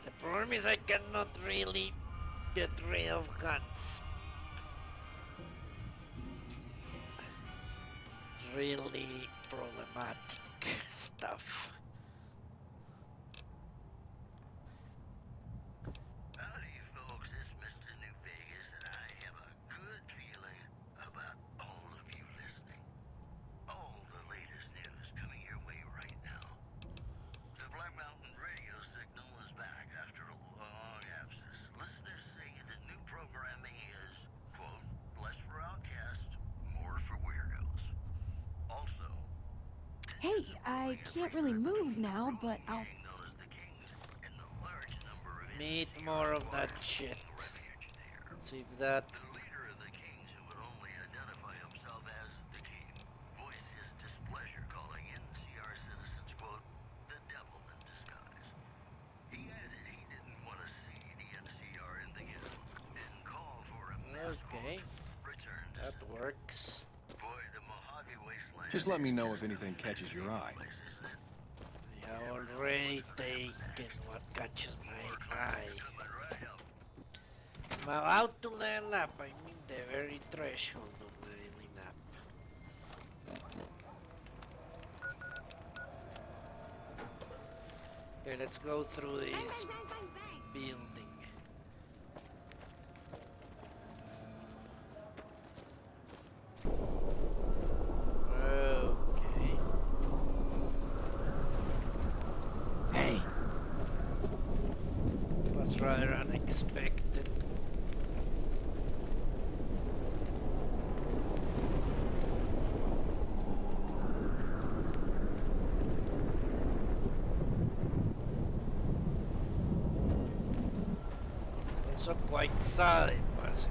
The problem is I cannot really get rid of guns. Really problematic stuff. Howdy, folks. It's Mr. New Vegas, and I have a good feeling about all of you listening. All the latest news coming your way right now. The Black Mountain radio signal is back after a long absence. Listeners say the new programming is, quote, less for outcasts, more for weirdos. Also, Hey, I can't really move now, but I'll... known as the Kings, and the large number of Need NCR more of that squatters shit. taking refuge there. Let's see if that... The leader of the Kings, who would only identify himself as the King, voiced his displeasure, calling NCR citizens, quote, the devil in disguise. He added he didn't want to see the NCR in the ghetto, and called for a mass Okay, return to that works. Boy, the Mojave Wasteland. Just let me know if anything catches your eye. I have already taken what catches my eye. I'm about to level up. I'm in the very threshold of leveling up. Okay, let's go through this building. Okay. Hey! Was rather unexpected. Also quite solid, wasn't it?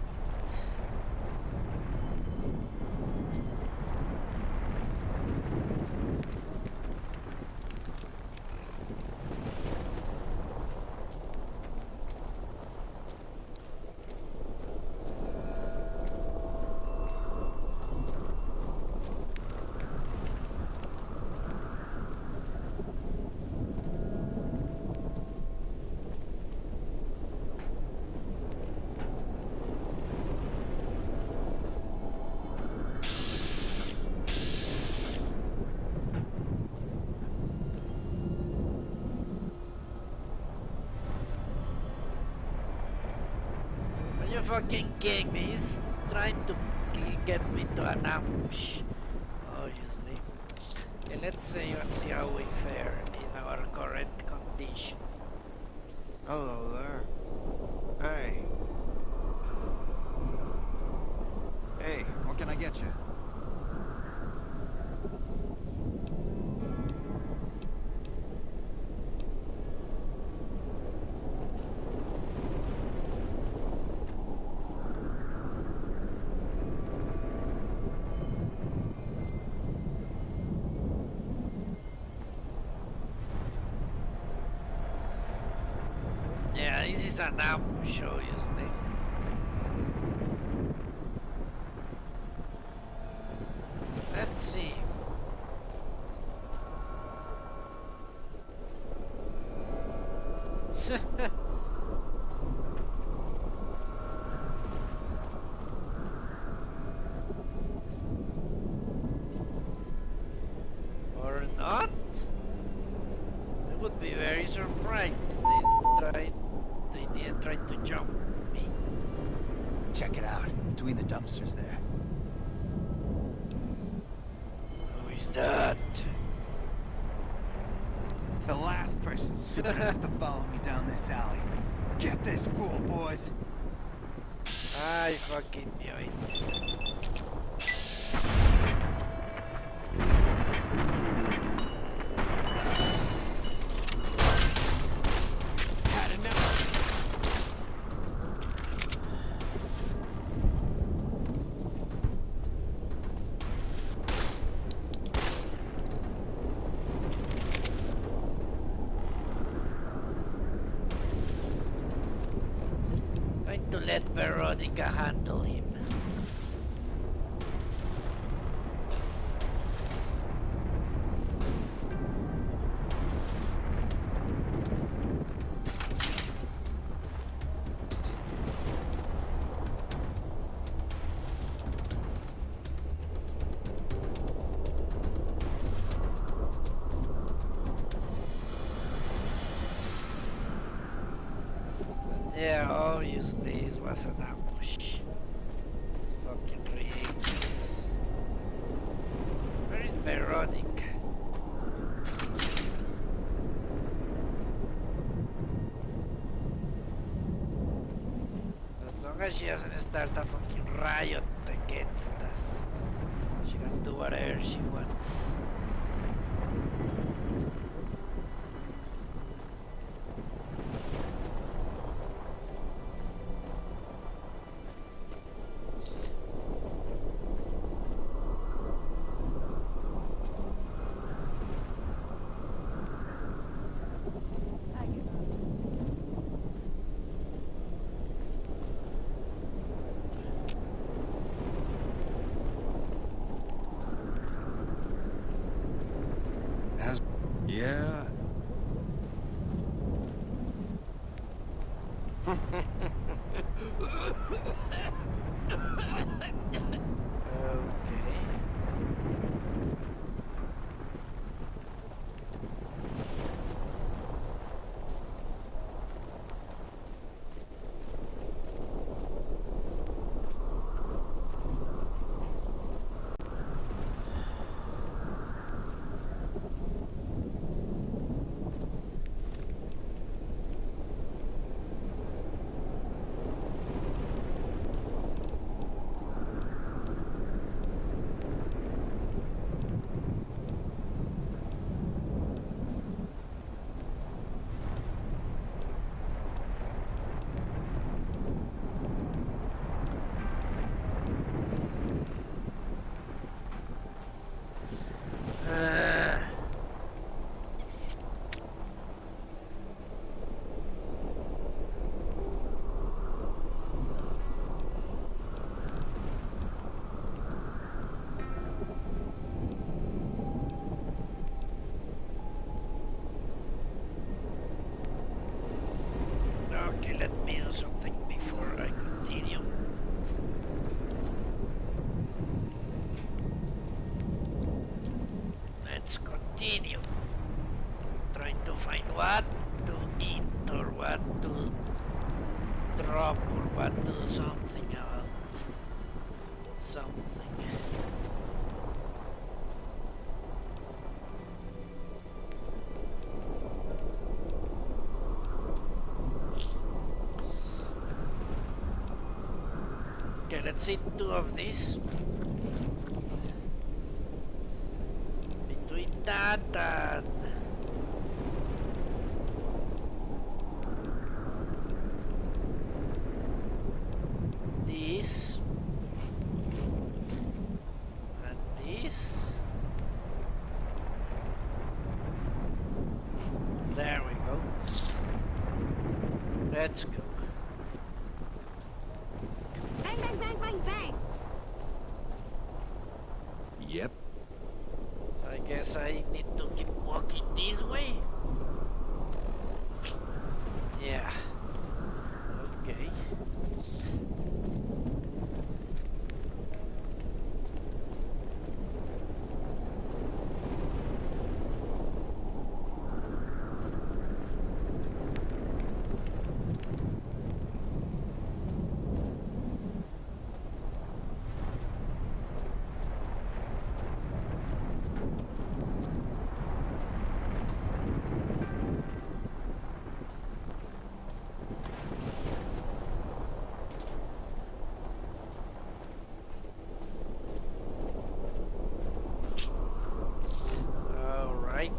Are you fucking kidding me? He's trying to get me to an ambush, obviously. Okay, let's see how we fare in our current condition. Hello there. Hey. Hey, what can I get you? Yeah, this is an ambush, obviously. Let's see. Or not? I would be very surprised if they didn't try to jump me. Check it out. Between the dumpsters there. Who is that? The last person stupid enough to follow me down this alley. Get this fool, boys. I fucking knew it. Had enough. Trying to let Veronica handle him. Yeah, obviously it was an ambush. It's fucking ridiculous. Where is Veronica? As long as she doesn't start a fucking riot against us, she can do whatever she wants. I give up. Has... Yeah. Okay. Uh, okay, let me do something before I continue. Let's continue. Trying to find what to eat or what to drop or what to do something about something. Okay, let's eat two of these. Between that and this and this, there we go. Let's go. Bang, bang, bang, bang, bang! Yep. I guess I need to keep walking this way. Yeah. Okay. All right.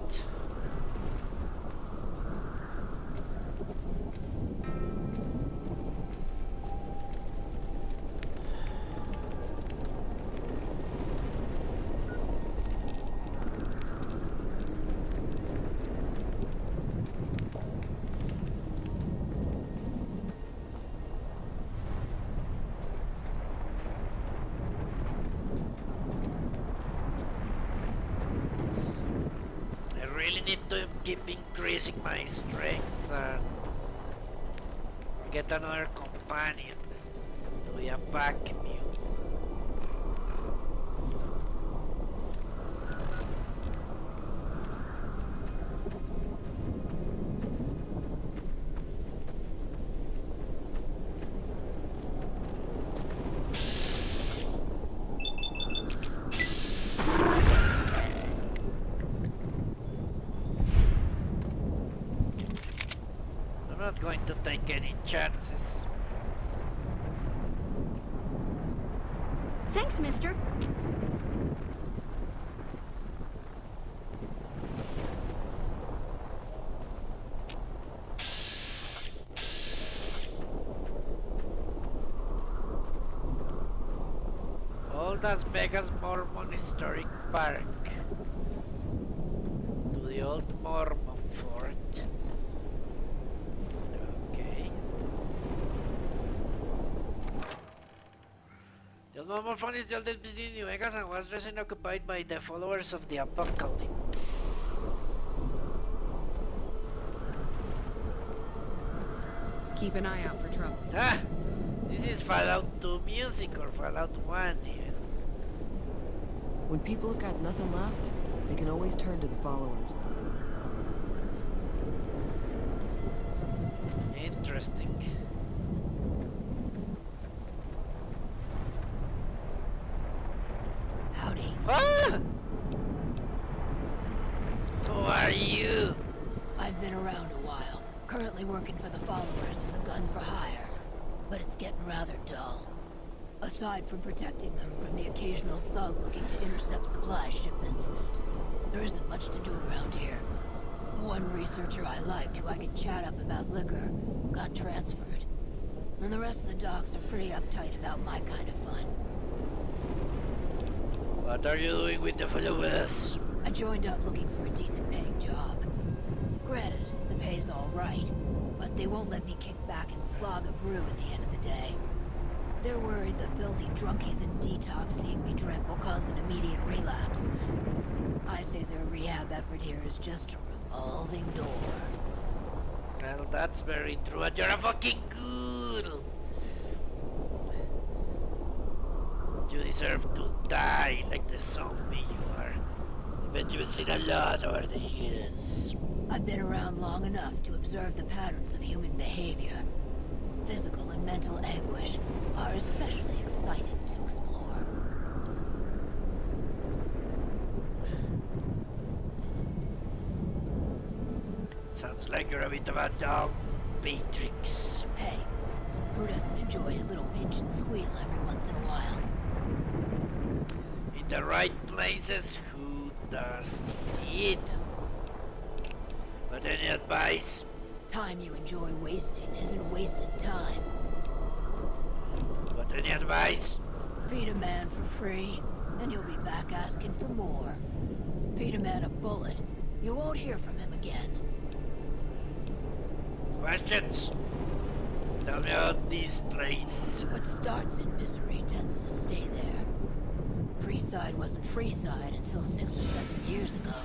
I really need to keep increasing my strength and get another companion to be a pack mule. not going to take any chances. Thanks, mister. Old Las Vegas Mormon Historic Park. To the old Mormon fort. Okay. The old Mormon fort is the oldest building in New Vegas and was recently occupied by the followers of the apocalypse. Keep an eye out for trouble. Ah! This is Fallout 2 music or Fallout 1 even. When people have got nothing left, they can always turn to the followers. Interesting. Howdy. Ah! Who are you? I've been around a while. Currently working for the followers as a gun for hire. But it's getting rather dull. Aside from protecting them from the occasional thug looking to intercept supply shipments, there isn't much to do around here. The one researcher I liked who I could chat up about liquor got transferred. And the rest of the docs are pretty uptight about my kind of fun. What are you doing with the followers? I joined up looking for a decent paying job. Granted, the pay's all right, but they won't let me kick back and slog a brew at the end of the day. They're worried the filthy drunkies in detox seeing me drink will cause an immediate relapse. I say their rehab effort here is just a revolving door. Well, that's very true, and you're a fucking ghoul! You deserve to die like the zombie you are. I bet you've seen a lot over the years. I've been around long enough to observe the patterns of human behavior. Physical and mental anguish are especially exciting to explore. Sounds like you're a bit of a dumb Matrix. Hey, who doesn't enjoy a little pinch and squeal every once in a while? In the right places, who does indeed? But any advice? Time you enjoy wasting isn't wasted time. Got any advice? Feed a man for free, and he'll be back asking for more. Feed a man a bullet, you won't hear from him again. Questions? Tell me about this place. What starts in misery tends to stay there. Freeside wasn't Freeside until 6 or 7 years ago.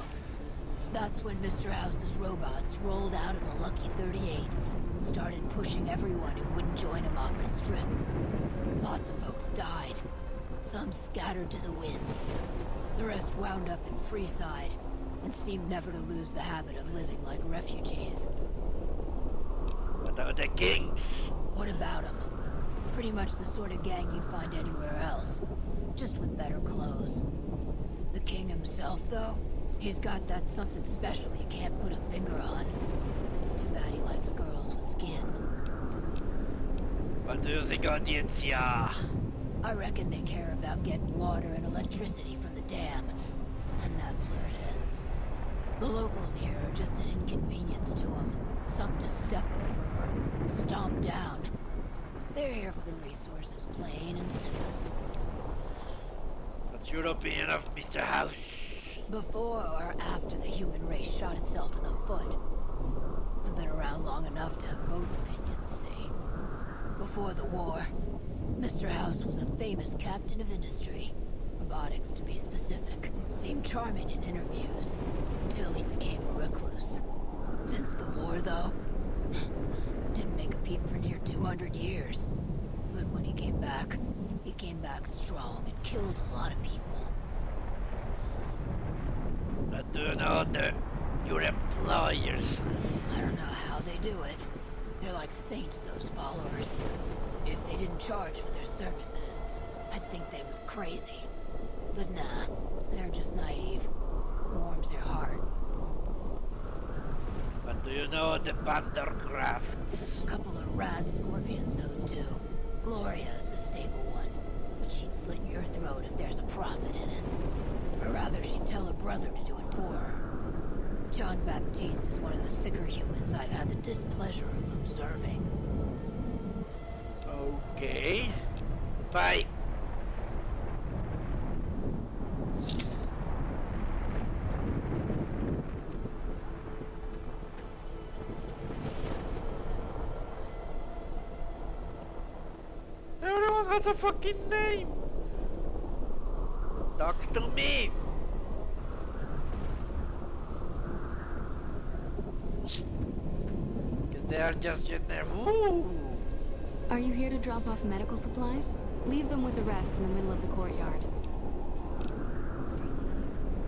That's when Mr. House's robots rolled out of the Lucky 38 and started pushing everyone who wouldn't join him off the strip. Lots of folks died. Some scattered to the winds. The rest wound up in Freeside and seemed never to lose the habit of living like refugees. What about the Kings? What about them? Pretty much the sort of gang you'd find anywhere else, just with better clothes. The king himself, though? He's got that something special you can't put a finger on. Too bad he likes girls with skin. What do you think of the NCR? I reckon they care about getting water and electricity from the dam, and that's where it ends. The locals here are just an inconvenience to them, something to step over or stomp down. They're here for the resources, plain and simple. What's your opinion of Mr. House? Before or after the human race shot itself in the foot? I've been around long enough to have both opinions, see? Before the war, Mr. House was a famous captain of industry. Robotics, to be specific. Seemed charming in interviews, until he became a recluse. Since the war, though, didn't make a peep for near 200 years. But when he came back strong and killed a lot of people. But do you know your employers? I don't know how they do it. They're like saints, those followers. If they didn't charge for their services, I'd think they was crazy. But nah, they're just naive. Warms their heart. What do you know of the Bandercrafts? Couple of rad scorpions, those two. Gloria is the stable one, but she'd slit your throat if there's a profit in it. Or rather, she'd tell her brother to do it for her. John Baptiste is one of the sicker humans I've had the displeasure of observing. Okay. Bye. Everyone has a fucking name. Talk to me. Because they are just your name. Ooh. Are you here to drop off medical supplies? Leave them with the rest in the middle of the courtyard.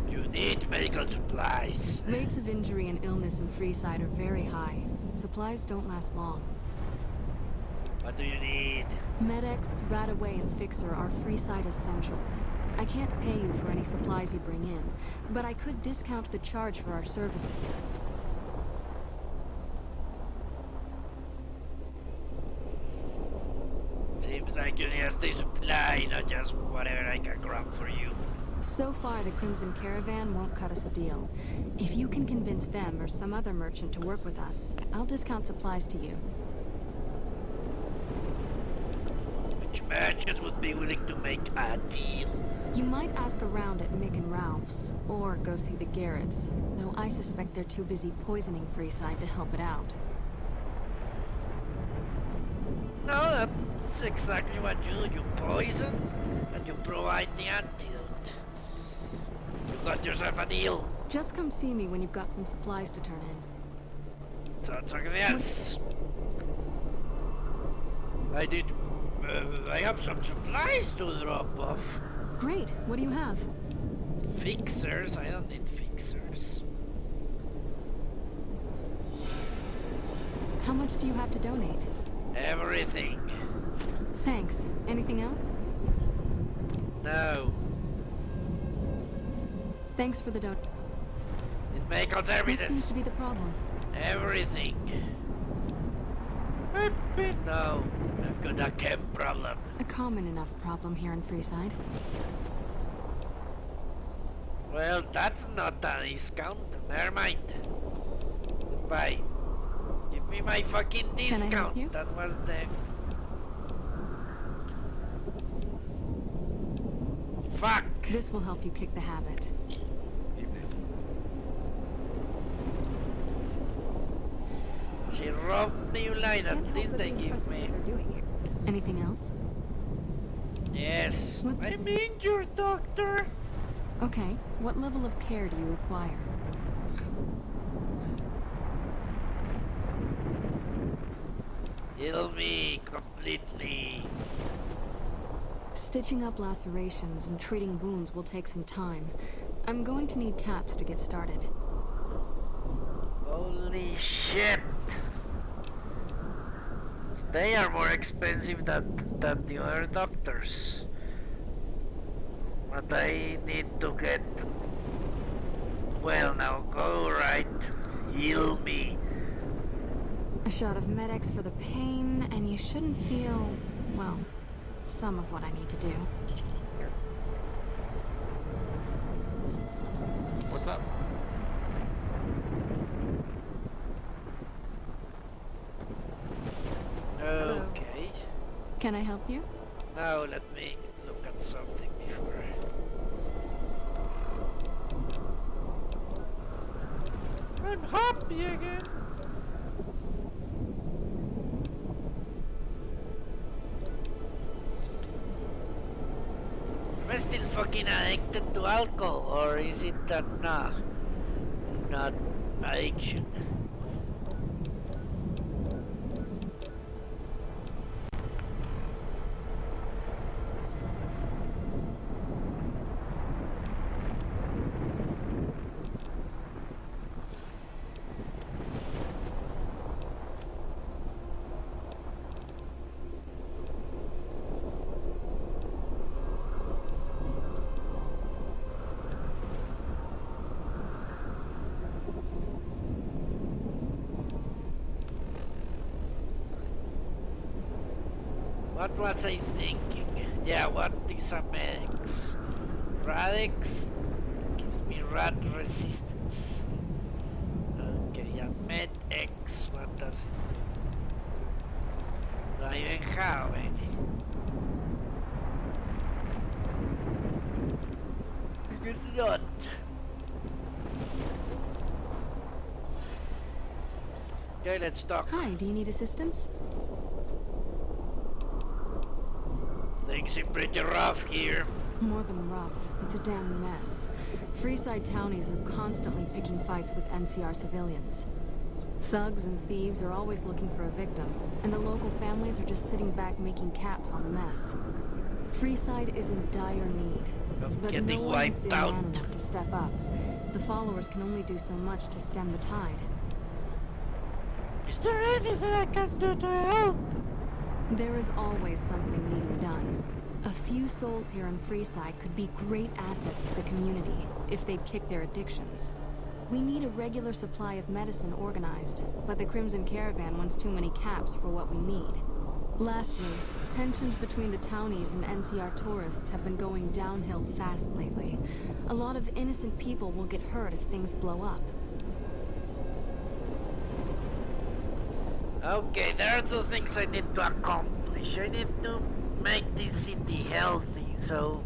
You need medical supplies. Rates of injury and illness in Freeside are very high. Supplies don't last long. What do you need? Med-X, Radaway, and Fixer are Freeside essentials. I can't pay you for any supplies you bring in, but I could discount the charge for our services. Seems like you need a stay supply, not just whatever I can grab for you. So far, the Crimson Caravan won't cut us a deal. If you can convince them or some other merchant to work with us, I'll discount supplies to you. Which merchants would be willing to make a deal? You might ask around at Mick and Ralph's, or go see the Garretts, though I suspect they're too busy poisoning Freeside to help it out. No, that's exactly what you do. You poison, and you provide the antidote. You got yourself a deal. Just come see me when you've got some supplies to turn in. Sounds like else. I have some supplies to drop off. Great, what do you have? Fixers? I don't need fixers. How much do you have to donate? Everything. Thanks. Anything else? No. Thanks for the donation. In medical What seems services. to be the problem? Everything. No, I've got a chem problem. A common enough problem here in Freeside. Well, that's not a discount. Never mind. Goodbye. Give me my fucking Can I help you? discount. That was the... Fuck! This will help you kick the habit. Evening. She robbed me, you lied. At least they give me... Anything else? Yes. What? I'm injured, doctor. Okay, what level of care do you require? Heal me completely. Stitching up lacerations and treating wounds will take some time. I'm going to need caps to get started. Holy shit! They are more expensive than the other doctors. But I need to get... Well, now go right. Heal me. A shot of Med-X for the pain, and you shouldn't feel, well, some of what I need to do. What's up? Okay. Can I help you? Now let me look at something before. I'm happy again. Am I still fucking addicted to alcohol, or is it that not addiction? What was I thinking? Yeah, what is a Medix? Radix gives me rat resistance. Okay, a Med-X, what does it do? Do I even have any? I guess not. Okay, let's talk. Hi, do you need assistance? Things seem pretty rough here. More than rough. It's a damn mess. Freeside townies are constantly picking fights with NCR civilians. Thugs and thieves are always looking for a victim, and the local families are just sitting back making caps on the mess. Freeside is in dire need, but getting no one has wiped been out. man enough to step up. The followers can only do so much to stem the tide. Is there anything I can do to help? There is always something needing done. A few souls here in Freeside could be great assets to the community if they'd kick their addictions. We need a regular supply of medicine organized, but the Crimson Caravan wants too many caps for what we need. Lastly, tensions between the townies and NCR tourists have been going downhill fast lately. A lot of innocent people will get hurt if things blow up. Okay, there are two things I need to accomplish. I need to make this city healthy, so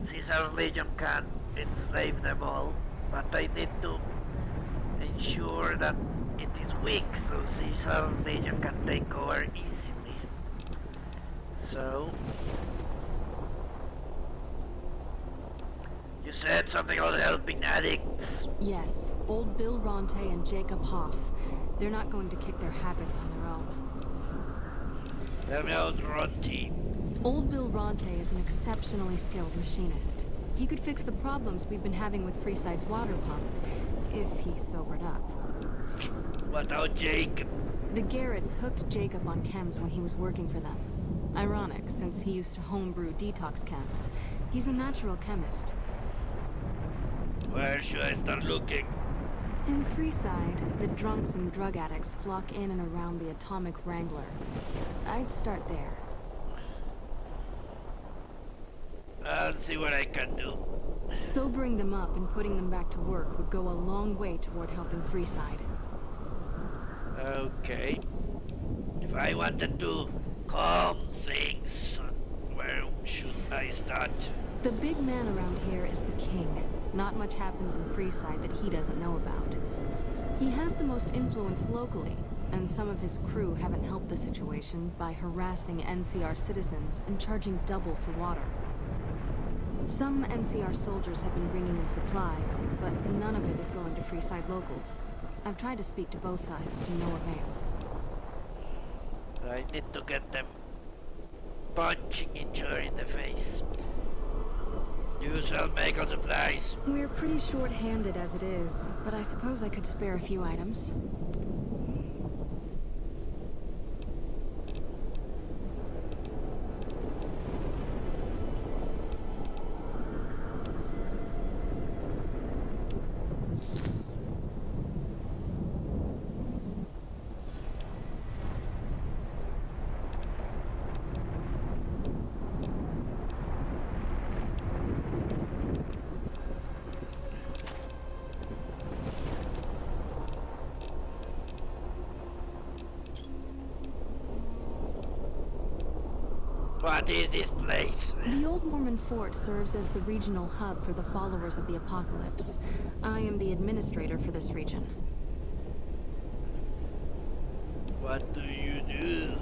Caesar's Legion can enslave them all. But I need to ensure that it is weak, so Caesar's Legion can take over easily. So... you said something about helping addicts? Yes, old Bill Ronte and Jacob Hoff. They're not going to kick their habits on their own. Tell me about Ronti. Old Bill Ronte is an exceptionally skilled machinist. He could fix the problems we've been having with Freeside's water pump, if he sobered up. What about Jacob? The Garretts hooked Jacob on chems when he was working for them. Ironic, since he used to homebrew detox chems. He's a natural chemist. Where should I start looking? In Freeside, the drunks and drug addicts flock in and around the Atomic Wrangler. I'd start there. I'll see what I can do. Sobering them up and putting them back to work would go a long way toward helping Freeside. Okay. If I wanted to calm things, where should I start? The big man around here is the king. Not much happens in Freeside that he doesn't know about. He has the most influence locally, and some of his crew haven't helped the situation by harassing NCR citizens and charging double for water. Some NCR soldiers have been bringing in supplies, but none of it is going to Freeside locals. I've tried to speak to both sides to no avail. I need to get them punching each other in the face. You sell medical supplies. We're pretty short-handed as it is, but I suppose I could spare a few items. What is this place? The Old Mormon Fort serves as the regional hub for the followers of the Apocalypse. I am the administrator for this region. What do you do?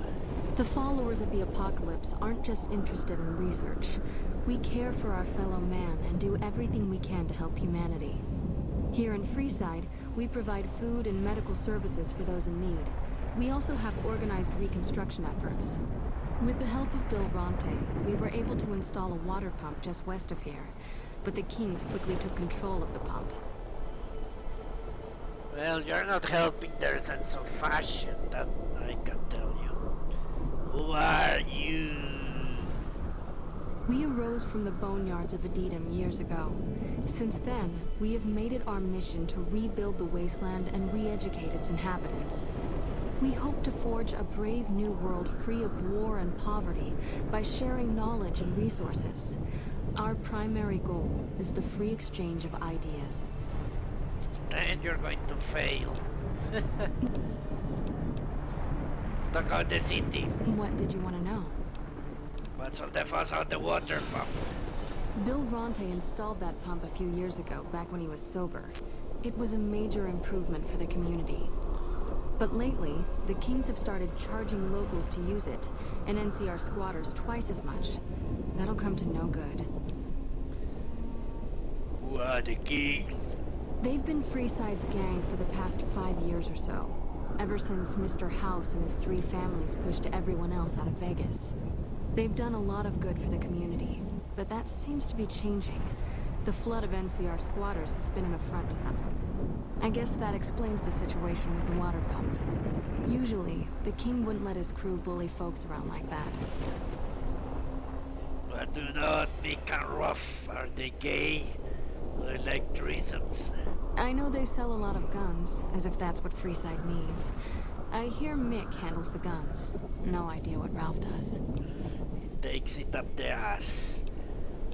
The followers of the Apocalypse aren't just interested in research. We care for our fellow man and do everything we can to help humanity. Here in Freeside, we provide food and medical services for those in need. We also have organized reconstruction efforts. With the help of Bill Ronte, we were able to install a water pump just west of here, but the Kings quickly took control of the pump. Well, you're not helping their sense of fashion, that I can tell you. Who are you? We arose from the boneyards of Edidum years ago. Since then, we have made it our mission to rebuild the wasteland and re-educate its inhabitants. We hope to forge a brave new world free of war and poverty by sharing knowledge and resources. Our primary goal is the free exchange of ideas. And you're going to fail. Stuck out the city. What did you want to know? What's all the fuss on the water pump? Bill Ronte installed that pump a few years ago, back when he was sober. It was a major improvement for the community. But lately, the Kings have started charging locals to use it, and NCR squatters twice as much. That'll come to no good. Who are the Kings? They've been Freeside's gang for the past 5 years or so, ever since Mr. House and his 3 families pushed everyone else out of Vegas. They've done a lot of good for the community, but that seems to be changing. The flood of NCR squatters has been an affront to them. I guess that explains the situation with the water pump. Usually, the king wouldn't let his crew bully folks around like that. But do not become rough. Are they gay? I like threesomes. I know they sell a lot of guns, as if that's what Freeside needs. I hear Mick handles the guns. No idea what Ralph does. He takes it up the ass.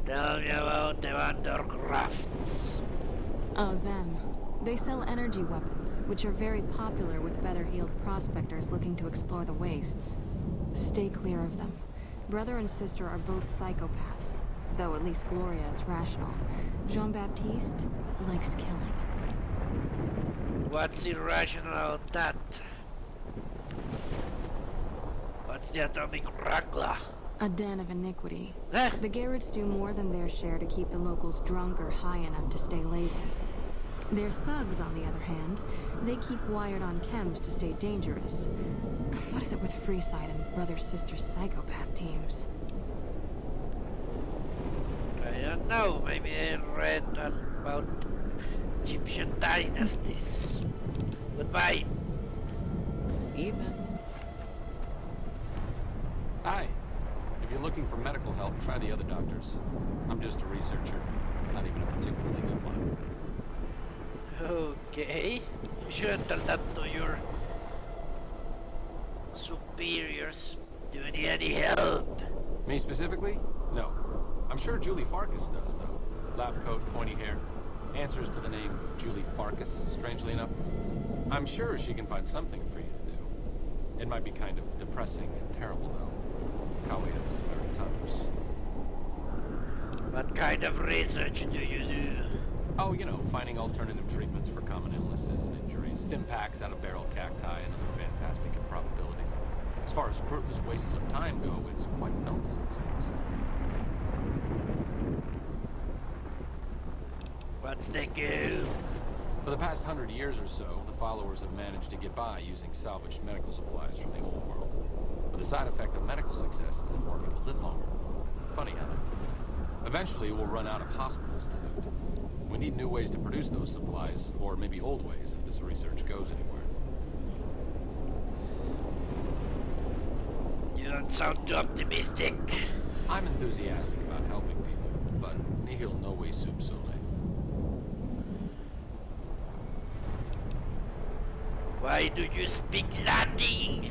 Tell me about the Vandergrafts. Oh, them. They sell energy weapons, which are very popular with better-heeled prospectors looking to explore the wastes. Stay clear of them. Brother and sister are both psychopaths, though at least Gloria is rational. Jean-Baptiste likes killing. What's irrational about that? What's the atomic ragla? A den of iniquity. Eh? The Garretts do more than their share to keep the locals drunk or high enough to stay lazy. Their thugs, on the other hand, they keep wired on chems to stay dangerous. What is it with Freeside and brother-sister psychopath teams? I don't know. Maybe I read about Egyptian dynasties. Goodbye. Evening. Hi. If you're looking for medical help, try the other doctors. I'm just a researcher, not even a particularly good one. Okay. You shouldn't tell that to your superiors. Do you need any help? Me specifically? No. I'm sure Julie Farkas does, though. Lab coat, pointy hair. Answers to the name Julie Farkas, strangely enough. I'm sure she can find something for you to do. It might be kind of depressing and terrible, though. Caveats Americanus. What kind of research do you do? Oh, you know, finding alternative treatments for common illnesses and injuries, stim packs out of barrel cacti, and other fantastic improbabilities. As far as fruitless wastes of time go, it's quite noble, it seems. What's the goal? For the past 100 years or so, the followers have managed to get by using salvaged medical supplies from the old world. But the side effect of medical success is that more people live longer. Funny how that goes. Eventually, we'll run out of hospitals to loot. We need new ways to produce those supplies, or maybe old ways, if this research goes anywhere. You don't sound too optimistic. I'm enthusiastic about helping people, but nihil novi sub sole. Why do you speak Latin?